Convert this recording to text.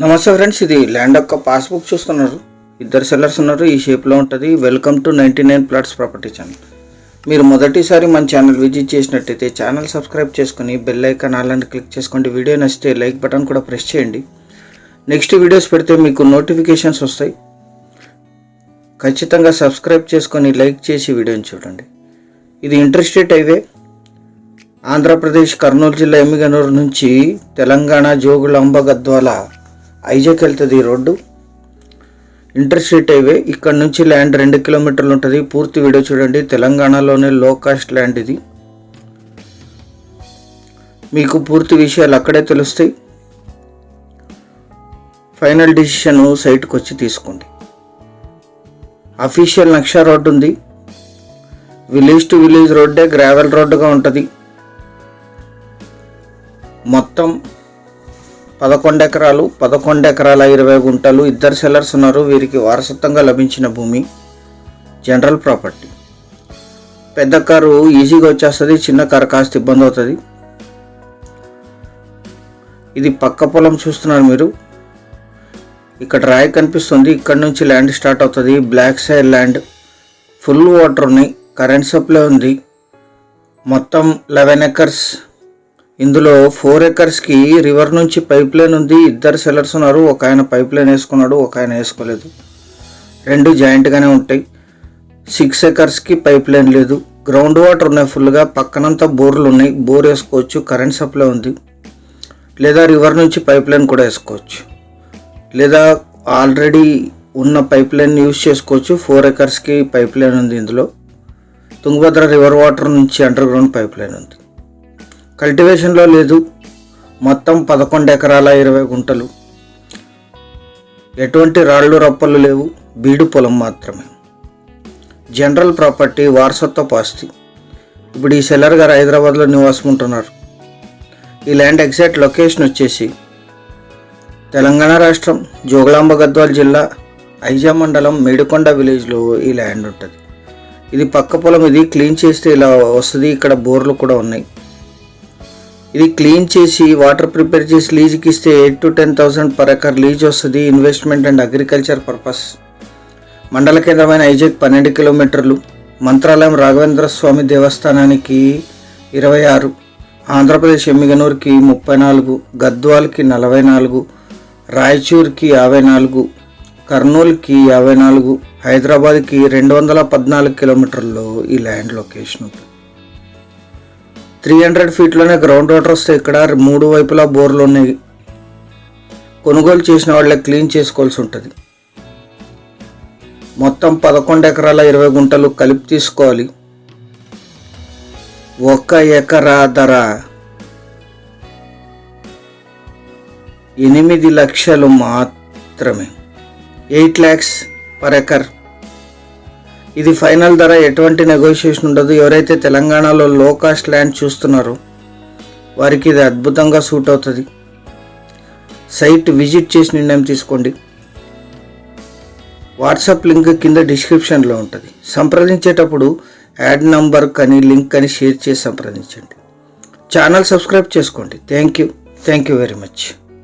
నమస్తే ఫ్రెండ్స్, ఇది ల్యాండ్ యొక్క పాస్బుక్ చూస్తున్నారు. ఇద్దరు సెల్లర్స్ ఉన్నారు. ఈ షేప్లో ఉంటుంది. Welcome to 99 plots property channel. మీరు మొదటిసారి మన ఛానల్ విజిట్ చేసినట్టయితే ఛానల్ సబ్స్క్రైబ్ చేసుకుని బెల్ ఐకాన్ అలాంటి క్లిక్ చేసుకోండి. వీడియో నచ్చితే లైక్ బటన్ కూడా ప్రెస్ చేయండి. నెక్స్ట్ వీడియోస్ పెడితే మీకు నోటిఫికేషన్స్ వస్తాయి. ఖచ్చితంగా సబ్స్క్రైబ్ చేసుకొని లైక్ చేసి వీడియోని చూడండి. ఇది ఇంటర్స్టేట్ హైవే, ఆంధ్రప్రదేశ్ కర్నూలు జిల్లా ఎమ్మిగనూరు నుంచి తెలంగాణ జోగులాంబ గద్వాల ఐజాక్ వెళ్తుంది. ఈ రోడ్డు ఇంటర్స్టేట్ హైవే. ఇక్కడ నుంచి ల్యాండ్ 2 కిలోమీటర్లు ఉంటుంది. పూర్తి వీడియో చూడండి. తెలంగాణలోనే లో కాస్ట్ ల్యాండ్ ఇది. మీకు పూర్తి విషయాలు అక్కడే తెలుస్తాయి. ఫైనల్ డిసిషన్ సైట్కి వచ్చి తీసుకోండి. అఫీషియల్ నక్షా రోడ్డు ఉంది. విలేజ్ టు విలేజ్ రోడ్డే, గ్రావెల్ రోడ్డుగా ఉంటుంది. మొత్తం 11 ఎకరాలు, 11 ఎకరాల 20 గుంటలు. ఇద్దరు సెల్లర్స్ ఉన్నారు. వీరికి వారసత్వంగా లభించిన భూమి. General property. పెద్ద కారు ఈజీగా వచ్చేస్తుంది, చిన్న కారు కాస్త ఇబ్బంది అవుతుంది. ఇది పక్క పొలం చూస్తున్నారు మీరు. ఇక్కడ రాయి కనిపిస్తుంది. ఇక్కడ నుంచి ల్యాండ్ స్టార్ట్ అవుతుంది. Black side land, full water ఉన్నాయి. కరెంట్ సప్లై ఉంది. మొత్తం 11 ఎకర్స్. ఇందులో 4 ఎకర్స్కి రివర్ నుంచి పైప్ లైన్ ఉంది. ఇద్దరు సెల్లర్స్ ఉన్నారు. ఒక ఆయన పైప్ లైన్ వేసుకున్నాడు, ఒక ఆయన వేసుకోలేదు. 2 జాయింట్గానే ఉంటాయి. 6 ఎకర్స్కి పైప్ లైన్ లేదు. గ్రౌండ్ వాటర్ ఉన్నాయి ఫుల్గా. పక్కనంతా బోర్లు ఉన్నాయి. బోర్ వేసుకోవచ్చు. కరెంట్ సప్లై ఉంది. లేదా రివర్ నుంచి పైప్ లైన్ కూడా వేసుకోవచ్చు, లేదా ఆల్రెడీ ఉన్న పైప్ లైన్ యూజ్ చేసుకోవచ్చు. 4 ఎకర్స్కి పైప్ లైన్ ఉంది. ఇందులో తుంగభద్ర రివర్ వాటర్ నుంచి అండర్ గ్రౌండ్ పైప్ లైన్ ఉంది. కల్టివేషన్లో లేదు. మొత్తం 11 ఎకరాల 20 గుంటలు. ఎటువంటి రాళ్ళు రప్పలు లేవు. బీడు పొలం మాత్రమే. జనరల్ ప్రాపర్టీ, వారసత్వ ఆస్తి. ఇప్పుడు ఈ సెల్లర్ గారు హైదరాబాద్లో నివాసం ఉంటున్నారు. ఈ ల్యాండ్ ఎగ్జాక్ట్ లొకేషన్ వచ్చేసి తెలంగాణ రాష్ట్రం జోగులాంబ గద్వాల జిల్లా ఐజా మండలం మేడికొండ విలేజ్లో ఈ ల్యాండ్ ఉంటుంది. ఇది పక్క పొలం. ఇది క్లీన్ చేస్తే ఇలా వస్తుంది. ఇక్కడ బోర్లు కూడా ఉన్నాయి. ఇది క్లీన్ చేసి వాటర్ ప్రిపేర్ చేసి లీజ్కి ఇస్తే 8,000 to 10,000 పర్ ఎకర్ లీజ్ వస్తుంది. Investment and agriculture purpose. మండల కేంద్రమైన ఐజాక్ 12 కిలోమీటర్లు. మంత్రాలయం రాఘవేంద్ర స్వామి దేవస్థానానికి 26, ఆంధ్రప్రదేశ్ ఎమ్మిగనూరుకి 34, గద్వాల్కి 44, రాయచూర్కి 54, కర్నూలుకి 54, హైదరాబాద్కి 214 కిలోమీటర్లలో ఈ ల్యాండ్ లొకేషన్ ఉంటుంది. 300 ఫీట్లోనే గ్రౌండ్ వాటర్ వస్తాయి. ఇక్కడ 3 వైపులా బోర్లు ఉన్నాయి. కొనుగోలు చేసిన వాళ్ళే క్లీన్ చేసుకోవాల్సి ఉంటుంది. మొత్తం 11 ఎకరాల 20 గుంటలు కలిపి తీసుకోవాలి. 1 ఎకరా ధర 8 లక్షలు మాత్రమే. 8 lakhs పర్ ఎకర్. ఇది ఫైనల్ ధర. ఎటువంటి నెగోషియేషన్ ఉండదు. ఎవరైతే తెలంగాణలో లో కాస్ట్ ల్యాండ్ చూస్తున్నారో వారికి ఇది అద్భుతంగా సూట్ అవుతుంది. సైట్ విజిట్ చేసి నిర్ణయం తీసుకోండి. వాట్సాప్ లింక్ కింద డిస్క్రిప్షన్లో ఉంటుంది. సంప్రదించేటప్పుడు యాడ్ నంబర్ కానీ లింక్ కానీ షేర్ చేసి సంప్రదించండి. ఛానల్ సబ్స్క్రైబ్ చేసుకోండి. Thank you very much.